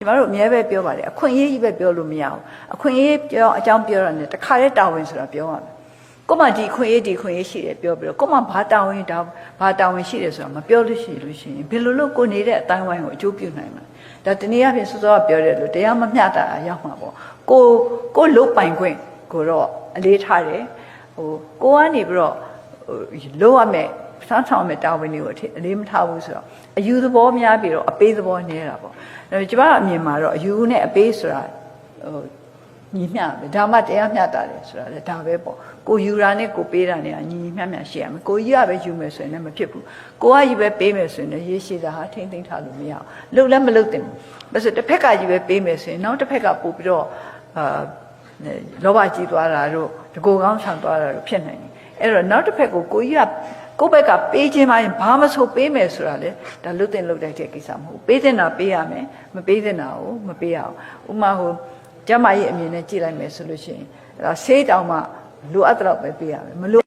ဒီမှာတို့အများပဲပြောပါတယ်အခွင့်အရေးကြီးပဲပြောလို့မရဘူးအခွင့်အရေးပြောအကြောင်းပြောရတယ်တခါတည်းတာဝန်ဆိုတာပြောရမယ်ကိုမှဒီခွင့်ရေးရှိတယ်ပြောပြီးတော့ကိုမှဘာတာဝန်ရှိတယ်ဆိုတာမပြောလို့ရှိရင်ဘယ်လိုလုပ်ကိုနေတဲ့အတိုင်းဝိုင်းကိုအကျိုးပြုနိုင်မှာဒါတနည်းအားဖြင့်စောစောကပြောတယ်လို့တရားမမျှတာရောက်မှာပေါ့ကိုလုတ်ပိုင်ခွင့်ကိုတော့အလေးထားတယ်ကိုကနေပြီးတော့လို့ရမယ်စမ်းဆောင်မဲ့တာဝန်တွေကိုအလေးမထားဘူးဆိုတော့အယူသဘောများပြီးတော့အပေးသဘောနေတာပေါ့ဒါပေမဲ့ကျမအမြင်မှာတော့အယူနဲ့အပေးဆိုတာညီမျှမယ်ဒါမှတရားမျှတာတယ်ဆိုတာလေဒါပဲပေါ့ကိုယူတာနဲ့ကိုပေးတာနဲ့ညီမျှမျှရှိရမယ်ကိုကြီးကပဲယူမယ်ဆိုရင်လည်းမဖြစ်ဘူးကိုကကြီးပဲပေးမယ်ဆိုရင်လည်းရေးရှိတာဟာထိမ့်သိမ့်ထားလို့မရအောင်လှုပ်လည်းမလှုပ်တင်ဘူးဒါဆိုတစ်ဖက်ကကြီးပဲပေးမယ်ဆိုရင်နောက်တစ်ဖက်ကပို့ပြီးတော့လောဘကြီးသွားတာတို့တကူကောင်းဆောင်သွားတာတို့ဖြစ်နိုင်တယ်အဲ့တော့နောက်တစ်ဖက်ကိုကြီးကကိုယ့်ဘက်ကပေးခြင်းမရင်ဘာမဆိုပေးမယ်ဆိုတာလေဒါလွတ်တင်လွတ်တိုက်တဲ့ကိစ္စမဟုတ်ပေးတဲ့နာပေးရမယ်မပေးတဲ့နာကိုမပေးရအောင်ဥမာကျမရဲ့အမြင်နဲ့ကြည့်လိုက်မယ်ဆိုလို့ရှိရင်အဲ့ဒါဆေးတောင်မှလိုအပ်တော့ပဲပေးရမယ်မလို